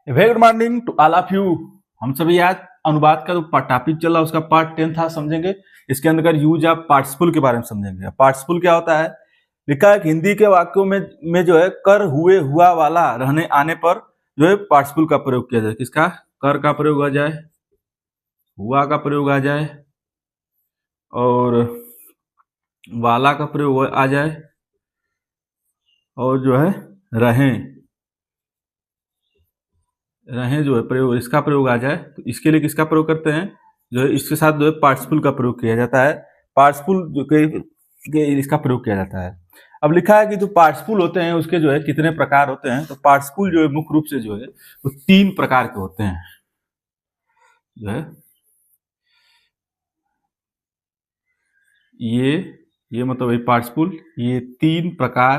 Very good morning to all of you. हम सभी आज अनुवाद का जो टॉपिक चल रहा है उसका पार्ट 10 था, समझेंगे। इसके अंदर यूज ऑफ पार्टिसिपल के बारे में समझेंगे। पार्टिसिपल क्या होता है? लिखा है कि हिंदी के वाक्यों में जो है कर, हुए, हुआ वाला रहने आने पर जो है पार्टिसिपल का प्रयोग किया जाए। किसका? कर का प्रयोग आ जाए, हुआ का प्रयोग आ जाए और वाला का प्रयोग आ जाए और जो है रहें रहें जो है प्रयोग, इसका प्रयोग आ जाए। तो इसके लिए किसका प्रयोग करते हैं? जो है इसके साथ जो है पार्टिसिपल का प्रयोग किया जाता है। पार्टिसिपल जो के इसका प्रयोग किया जाता है। अब लिखा है कि जो पार्टिसिपल होते हैं उसके जो है कितने प्रकार होते हैं। तो पार्टिसिपल जो है मुख्य रूप से जो है वो 3 प्रकार के होते हैं। जो है ये मतलब ये पार्टिसिपल ये 3 प्रकार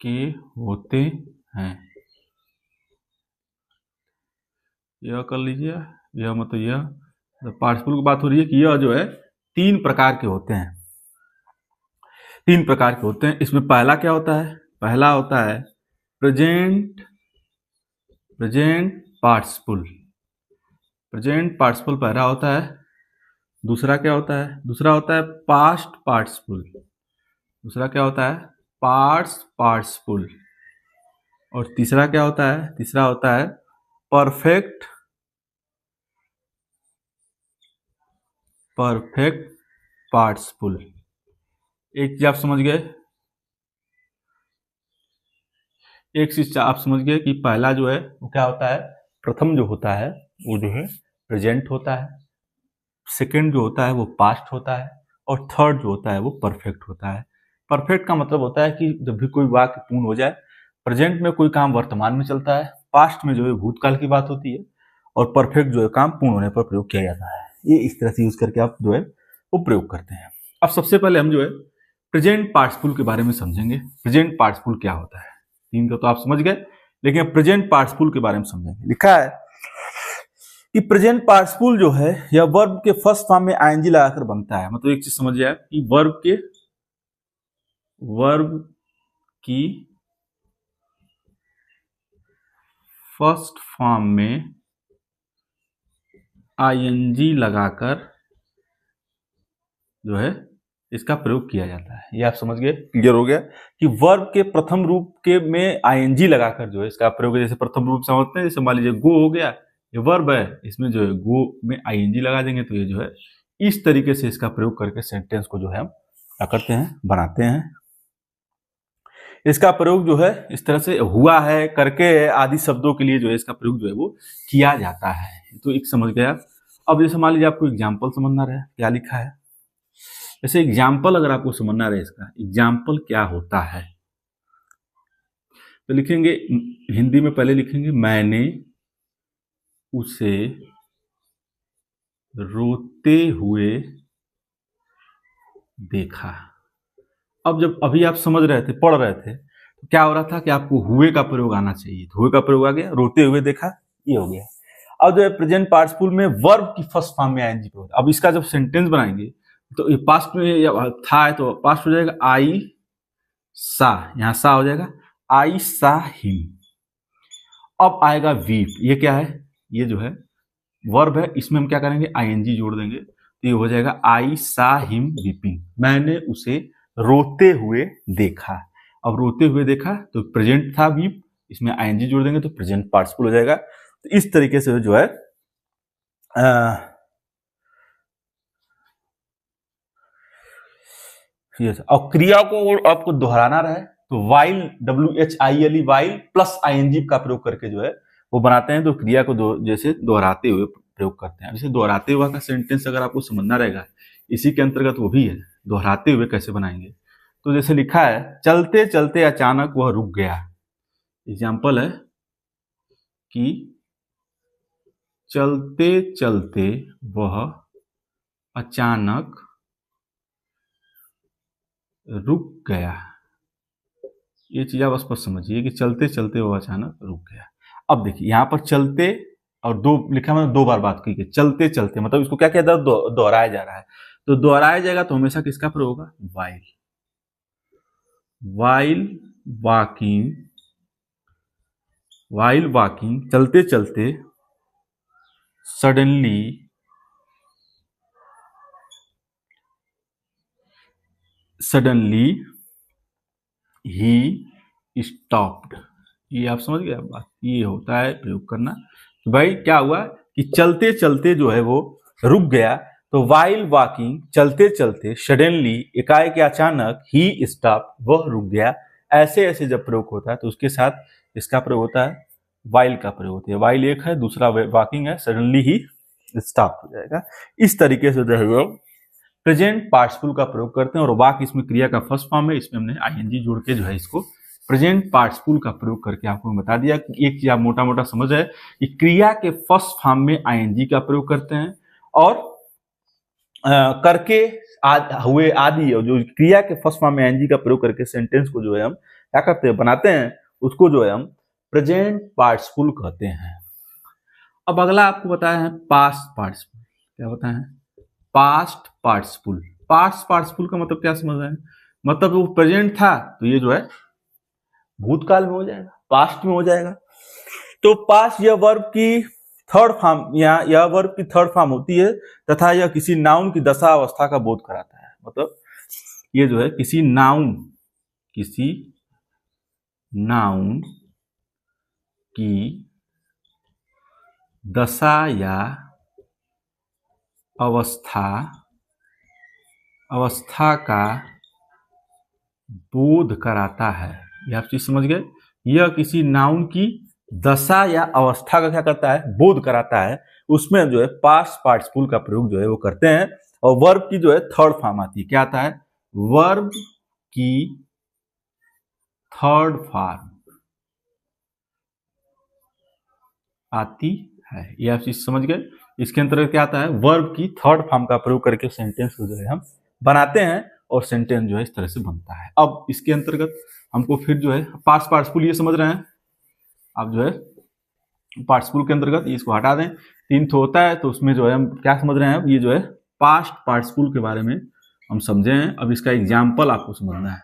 के होते हैं। यह कर लीजिए, यह मतलब यह पार्टिसिपल की बात हो रही है कि यह जो है 3 प्रकार के होते हैं। 3 प्रकार के होते हैं। इसमें पहला क्या होता है? पहला होता है प्रेजेंट पार्टिसिपल। प्रेजेंट पार्टिसिपल पहला होता है। दूसरा क्या होता है? दूसरा होता है पास्ट पार्टिसिपल। दूसरा क्या होता है? Past participle. और तीसरा क्या होता है? तीसरा होता है परफेक्ट पार्टिसिपल। एक चीज आप समझ गए, एक चीज आप समझ गए कि पहला जो है वो क्या होता है? प्रथम जो होता है वो जो है प्रेजेंट होता है, सेकंड जो होता है वो पास्ट होता है और थर्ड जो होता है वो परफेक्ट होता है। परफेक्ट का मतलब होता है कि जब भी कोई वाक्य पूर्ण हो जाए, प्रेजेंट में कोई काम वर्तमान में चलता है, पास्ट में जो है भूतकाल की बात होती है और परफेक्ट जो है काम पूर्ण होने पर प्रयोग किया जाता है। ये इस तरह से यूज करके आप जो है वो प्रयोग करते हैं। अब सबसे पहले हम जो है प्रेजेंट पार्टिसिपल के बारे में समझेंगे। प्रेजेंट पार्टिसिपल क्या होता है? 3 का तो आप समझ गए, लेकिन प्रेजेंट पार्टिसिपल के बारे में समझेंगे। लिखा है कि प्रेजेंट पार्टिसिपल जो है यह वर्ब के फर्स्ट फॉर्म में आईएनजी लगाकर बनता है। मतलब एक चीज समझ जाए कि वर्ब की फर्स्ट फॉर्म में आईएनजी लगाकर जो है इसका प्रयोग किया जाता है। ये आप समझ गए, क्लियर हो गया कि वर्ब के प्रथम रूप के में आईएनजी लगाकर जो है इसका प्रयोग। जैसे प्रथम रूप समझते हैं, जैसे मान लीजिए गो हो गया, ये वर्ब है, इसमें जो है गो में आईएनजी लगा देंगे तो ये जो है इस तरीके से इसका प्रयोग करके सेंटेंस को जो है हम क्या करते हैं? बनाते हैं। इसका प्रयोग जो है इस तरह से हुआ है, करके आदि शब्दों के लिए जो है इसका प्रयोग जो है वो किया जाता है। तो एक समझ गया। अब जैसे मान लीजिए आपको एग्जाम्पल समझना रहे क्या लिखा है, जैसे एग्जाम्पल अगर आपको समझना रहे इसका एग्जाम्पल क्या होता है तो लिखेंगे हिंदी में, पहले लिखेंगे मैंने उसे रोते हुए देखा। अब जब अभी आप समझ रहे थे, पढ़ रहे थे, तो क्या हो रहा था कि आपको हुए का प्रयोग आना चाहिए। तो हुए का प्रयोग आ गया, रोते हुए देखा, ये हो गया। अब जो है प्रेजेंट पार्टिसिपल में वर्ब की फर्स्ट फॉर्म में आईएनजी प्रयोग। अब इसका जब सेंटेंस बनाएंगे तो ये पास्ट में था है तो पास्ट हो जाएगा आई सा, यहां सा हो जाएगा आई सा हिम। अब आएगा वीप, ये क्या है? ये जो है वर्ब है, इसमें हम क्या करेंगे? आईएनजी जोड़ देंगे तो ये हो जाएगा आई सा हिम वीपिंग। मैंने उसे रोते हुए देखा। अब रोते हुए देखा तो प्रेजेंट था वीप, इसमें आईएनजी जोड़ देंगे तो प्रेजेंट पार्टिसिपल हो जाएगा। तो इस तरीके से जो है और क्रिया को आपको दोहराना रहे तो while, WHILE while plus ING का प्रयोग करके जो है वो बनाते हैं। तो क्रिया को जैसे दोहराते हुए प्रयोग करते हैं। जैसे दोहराते हुए का सेंटेंस अगर आपको समझना रहेगा, इसी के अंतर्गत वो भी है। दोहराते हुए कैसे बनाएंगे? तो जैसे लिखा है चलते चलते अचानक वह रुक गया। एग्जाम्पल है कि चलते चलते वह अचानक रुक गया। ये चीज आप स्पष्ट समझिए कि चलते चलते वो अचानक रुक गया। अब देखिए यहाँ पर चलते और दो लिखा, मतलब 2 बार बात की गई। चलते चलते मतलब इसको क्या कहता है? दोहराया जा रहा है। तो दोहराया जाएगा तो हमेशा किसका प्रयोग होगा? While. While walking while walking, चलते चलते, suddenly he stopped। ये आप समझ गए बात, ये होता है प्रयोग करना। तो भाई क्या हुआ कि चलते चलते जो है वो रुक गया, तो while walking, चलते चलते, suddenly, एकाएक या अचानक, he stopped, वह रुक गया। ऐसे ऐसे जब प्रयोग होता है तो उसके साथ इसका प्रयोग होता है, while का प्रयोग होता है। while एक है, दूसरा walking है, suddenly ही स्टॉप हो जाएगा। इस तरीके से जो है वो प्रेजेंट पार्टिसिपल का प्रयोग करते हैं, और वाक इसमें क्रिया का फर्स्ट फॉर्म है, इसमें हमने आईएनजी जोड़ के जो है इसको प्रेजेंट पार्टिसिपल का प्रयोग करके आपको बता दिया। एक चीज आप मोटा मोटा समझ है कि क्रिया के फर्स्ट फॉर्म में आईएनजी का प्रयोग करते हैं, और करके हुए आदि, और जो क्रिया के फर्स्ट फॉर्म में आईएनजी का प्रयोग करके सेंटेंस को जो है हम क्या करते हैं, बनाते हैं, उसको जो है हम प्रेजेंट पार्टिसिपल कहते हैं। अब अगला आपको बताया है पास्ट पार्टिसिपल। क्या बताया है? Past participle. पास्ट पार्टिसिपल का मतलब क्या समझ रहे हैं? मतलब वो प्रेजेंट था तो ये जो है भूतकाल में हो जाएगा, पास्ट में हो जाएगा। तो पास्ट यह वर्ब की थर्ड फॉर्म, यह वर्ब की थर्ड फॉर्म होती है, तथा यह किसी नाउन की दशा अवस्था का बोध कराता है। मतलब ये जो है किसी नाउन की दशा या अवस्था का बोध कराता है। ये आप चीज समझ गए? यह किसी नाउन की दशा या अवस्था का क्या करता है, बोध कराता है। उसमें जो है पास्ट पार्टिसिपल का प्रयोग जो है वो करते हैं, और वर्ब की जो है थर्ड फॉर्म आती है। क्या आता है? वर्ब की थर्ड फॉर्म आती है। ये आप चीज समझ गए? इसके अंतर्गत क्या आता है, वर्ब की थर्ड फॉर्म का प्रयोग करके सेंटेंस को जो है हम बनाते हैं, और सेंटेंस जो है इस तरह से बनता है। अब इसके अंतर्गत हमको फिर जो है पास्ट पार्टिसिपल, ये समझ रहे हैं आप जो है पार्टिसिपल के अंतर्गत इसको हटा दें, तीन तो होता है, तो उसमें जो है हम क्या समझ रहे हैं, ये जो है पास्ट पार्टिसिपल के बारे में हम समझे हैं। अब इसका एग्जाम्पल आपको समझना है,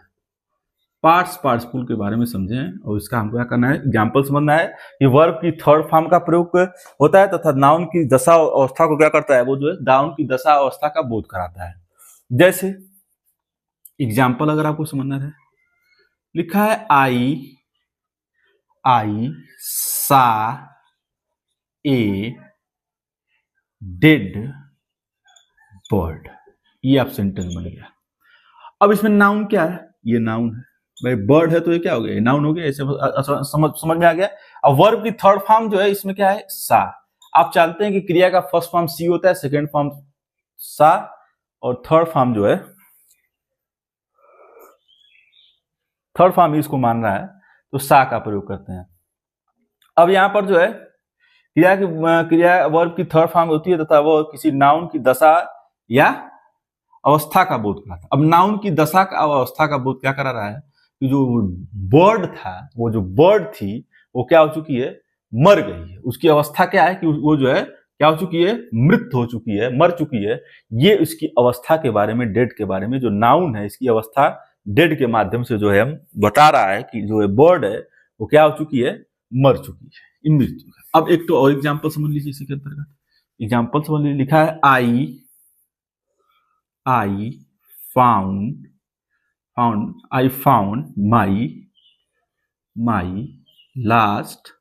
पास्ट पार्टिसिपल के बारे में समझें, और इसका हमको क्या करना है, एग्जाम्पल समझना है कि वर्ब की थर्ड फॉर्म का प्रयोग होता है, तथा नाउन की दशा अवस्था को क्या करता है, वो जो है नाउन की दशा अवस्था का बोध कराता है। जैसे एग्जाम्पल अगर आपको समझना है, लिखा है आई सा ए डेड बर्ड। ये आप सेंटेंस बन गया। अब इसमें नाउन क्या है? ये नाउन है भाई, बर्ड है तो ये क्या हो गया, नाउन हो गया। ऐसे समझ में आ गया। अब वर्ब की थर्ड फॉर्म जो है इसमें क्या है, सा। आप जानते हैं कि क्रिया का फर्स्ट फॉर्म सी होता है, सेकेंड फॉर्म सा, और थर्ड फॉर्म जो है, थर्ड फॉर्म इसको मान रहा है तो सा का प्रयोग करते हैं। अब यहां पर जो है क्रिया वर्ब की थर्ड फॉर्म होती है, तथा वो किसी नाउन की दशा या अवस्था का बोध कराता है। अब नाउन की दशा का अवस्था का बोध क्या करा रहा है कि जो बर्ड था, वो जो बर्ड थी, वो क्या हो चुकी है, मर गई है। उसकी अवस्था क्या है कि वो जो है क्या हो चुकी है, मृत हो चुकी है, मर चुकी है। ये इसकी अवस्था के बारे में, डेड के बारे में, जो नाउन है इसकी अवस्था डेड के माध्यम से जो है हम बता रहा है कि जो है बर्ड है वो क्या हो चुकी है, मर चुकी है, मृत्यु। अब एक तो और एग्जाम्पल समझ लीजिए इसी के अंतर्गत। एग्जाम्पल समझ लीजिए, लिखा है I found my last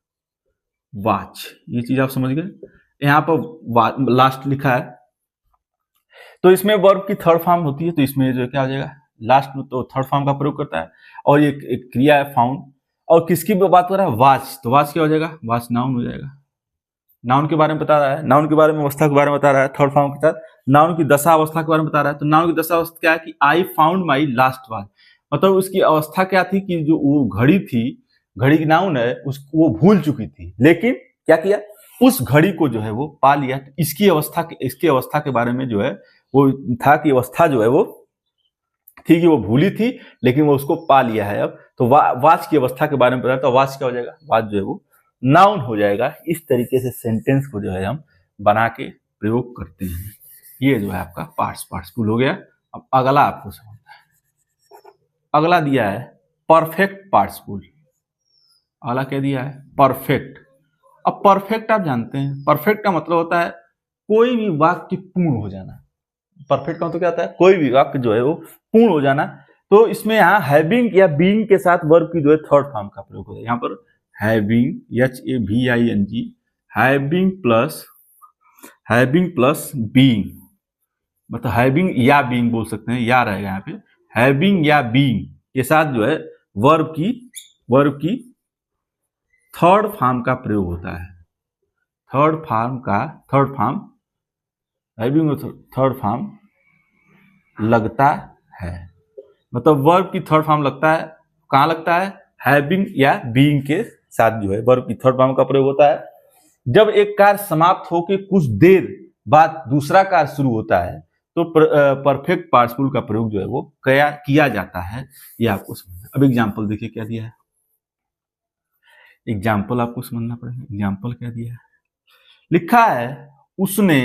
watch। ये चीज आप समझ गए। यहाँ पर लास्ट लिखा है, तो इसमें वर्ब की थर्ड फॉर्म होती है, तो इसमें जो क्या हो जाएगा, लास्ट में तो थर्ड फॉर्म का प्रयोग करता है, और ये एक क्रिया है फाउंड, और किसकी बात कर रहा है, वॉच। तो वॉच क्या हो जाएगा, वॉच नाउन हो जाएगा। नाउन के बारे में बता रहा है, नाउन के बारे में, अवस्था के बारे में बता रहा है, थर्ड फॉर्म के साथ नाउन की दशा अवस्था के बारे में बता रहा है। तो नाउन की दशा अवस्था क्या है कि I found my last watch, मतलब उसकी अवस्था क्या थी कि जो वो घड़ी थी, घड़ी की नाउन है, उसको वो भूल चुकी थी, लेकिन क्या किया, उस घड़ी को जो है वो पा लिया। तो इसकी अवस्था के बारे में जो है वो था कि अवस्था जो है वो थी कि वो भूली थी, लेकिन वो उसको पा लिया है। अब तो वाच की अवस्था के बारे में बताया, तो वाच क्या हो जाएगा, वाच जो है वो नाउन हो जाएगा। इस तरीके से सेंटेंस को जो है हम बना के प्रयोग करते हैं। ये जो है आपका पास्ट पार्टिसिपल हो गया। अब अगला आपको समझना है, अगला दिया है परफेक्ट पार्टिसिपल। अगला कह दिया है परफेक्ट। अब परफेक्ट आप जानते हैं, परफेक्ट का मतलब होता है कोई भी वाक्य पूर्ण हो जाना। परफेक्ट का मतलब क्या होता है? कोई भी वाक्य जो है वो पूर्ण हो जाना। तो इसमें यहाँ हैविंग या बीइंग के साथ वर्ब की जो है थर्ड फॉर्म का प्रयोग होता है। यहाँ पर having, HAVING, having plus being, मतलब हैविंग या बीइंग बोल सकते हैं, या रहेगा यहाँ पे। हैविंग या बीइंग के साथ जो है वर्ब की थर्ड फॉर्म का प्रयोग होता है। Third form having third form लगता है, मतलब वर्ब की थर्ड फॉर्म लगता है। कहाँ लगता है? हैविंग या बीइंग के साथ जो है वर्ब की थर्ड फॉर्म का प्रयोग होता है। जब एक कार्य समाप्त होकर कुछ देर बाद दूसरा कार्य शुरू होता है तो परफेक्ट पार्टिसिपल का प्रयोग जो है वो किया जाता है। ये आपको समझना। अब एग्जाम्पल देखिए क्या दिया है, एग्जाम्पल आपको समझना पड़ेगा। एग्जाम्पल क्या दिया है? लिखा है उसने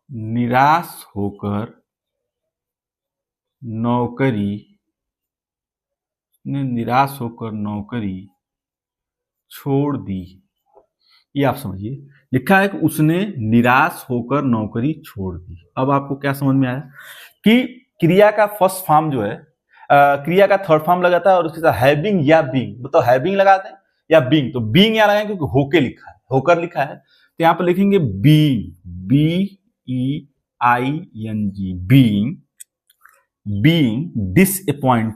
निराश होकर नौकरी छोड़ दी। ये आप समझिए, लिखा है कि उसने निराश होकर नौकरी छोड़ दी। अब आपको क्या समझ में आया कि क्रिया का फर्स्ट फॉर्म जो है क्रिया का थर्ड फॉर्म लगाता है और उसके साथ हैविंग या बीइंग, मतलब हैविंग लगाते हैं या बीइंग। तो बीइंग यहाँ लगाएंगे क्योंकि होकर लिखा है, तो यहाँ पर लिखेंगे बीइंग, BEING, बीइंग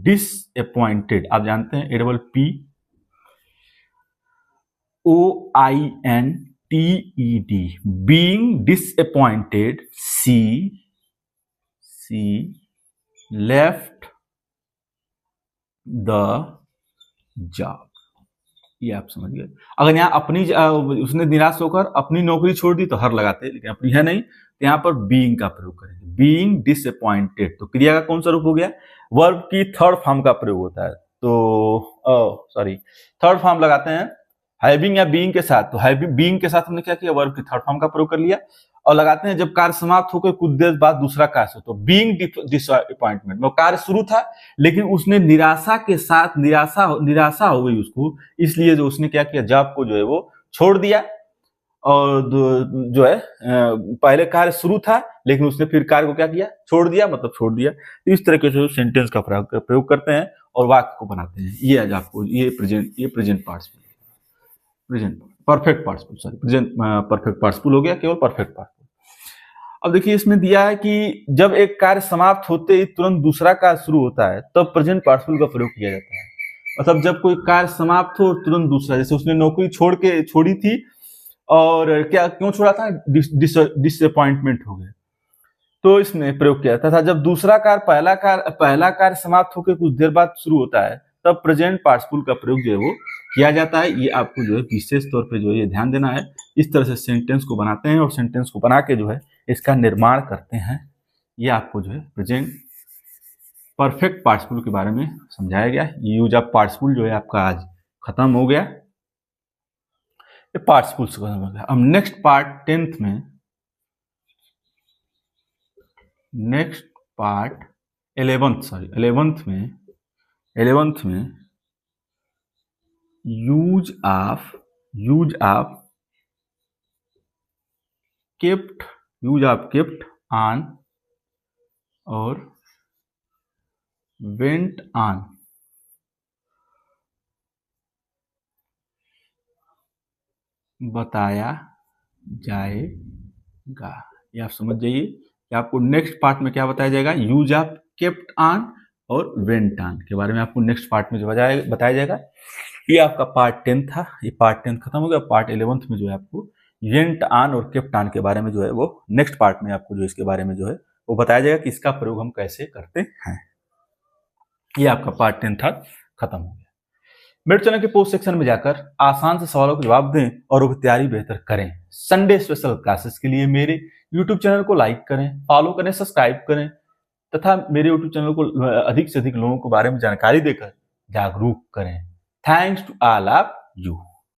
डिसअपॉइंटेड। आप जानते हैं POINTED, being disappointed, she left the job। ये आप समझ गए। अगर यहाँ उसने निराश होकर अपनी नौकरी छोड़ दी तो हर लगाते, लेकिन अपनी है नहीं, तो यहाँ पर बीइंग का प्रयोग करेंगे। बीइंग डिसअपॉइंटेड, तो क्रिया का कौन सा रूप हो गया? वर्ब की थर्ड फॉर्म का प्रयोग होता है। तो थर्ड फॉर्म लगाते हैं हैविंग या बीइंग के साथ। तो हैविंग बीइंग के साथ हमने क्या किया? वर्ब की थर्ड फॉर्म का प्रयोग कर लिया। और लगाते हैं जब कार्य समाप्त होकर कुछ देर बाद दूसरा कार्य, तो बीइंग डिसअपॉइंटमेंट, वो कार्य शुरू था लेकिन उसने निराशा हो गई उसको, इसलिए जो उसने क्या किया, जॉब को जो है वो छोड़ दिया। और जो है पहले कार्य शुरू था लेकिन उसने फिर कार्य को क्या किया? छोड़ दिया, मतलब छोड़ दिया। तो इस तरह के जो सेंटेंस का प्रयोग करते हैं और वाक्य को बनाते हैं। ये आज आपको ये प्रेजेंट पार्टिसिपल, परफेक्ट पार्टिसिपल हो गया, केवल परफेक्ट पार्टिसिपल। अब देखिए इसमें दिया है कि जब एक कार्य समाप्त होते ही तुरंत दूसरा कार्य शुरू होता है तब प्रेजेंट पार्टिसिपल का प्रयोग किया जाता है। मतलब जब कोई कार्य समाप्त हो तुरंत दूसरा, जैसे उसने नौकरी छोड़ी थी और क्यों छोड़ा था? डिसअपॉइंटमेंट हो गया, तो इसमें प्रयोग किया था। जब दूसरा कार्य पहला कार्य समाप्त होकर कुछ देर बाद शुरू होता है तब प्रेजेंट पार्टिसिपल का प्रयोग जो है वो किया जाता है। ये आपको जो है विशेष तौर पे जो है ये ध्यान देना है। इस तरह से सेंटेंस को बनाते हैं और सेंटेंस को बना के जो है इसका निर्माण करते हैं। ये आपको जो है प्रेजेंट परफेक्ट पार्टिसिपल के बारे में समझाया गया। यूज ऑफ पार्टिसिपल जो है आपका आज खत्म हो गया। ये पार्टिसिपल्स खत्म हो गया। अब नेक्स्ट पार्ट 11th में यूज ऑफ केप्ट ऑन और वेंट ऑन बताया जाएगा। ये आप समझ जाइए कि आपको नेक्स्ट पार्ट में क्या बताया जाएगा। यूज ऑफ केप्ट ऑन और वेंट ऑन के बारे में आपको नेक्स्ट पार्ट में जो बताया जाएगा। ये आपका पार्ट 10 था। ये पार्ट 10 खत्म हो गया। पार्ट 11th में जो है आपको वेंट ऑन और केप्ट ऑन के बारे में जो है वो नेक्स्ट पार्ट में आपको जो इसके बारे में जो है वो बताया जाएगा कि इसका प्रयोग हम कैसे करते हैं। ये आपका पार्ट 10 था, खत्म हो गया। मेरे चैनल के पोस्ट सेक्शन में जाकर आसान से सवालों के जवाब दें और वो तैयारी बेहतर करें। संडे स्पेशल क्लासेस के लिए मेरे यूट्यूब चैनल को लाइक करें, फॉलो करें, सब्सक्राइब करें तथा मेरे यूट्यूब चैनल को अधिक से अधिक लोगों के बारे में जानकारी देकर जागरूक करें। Thanks to all of you.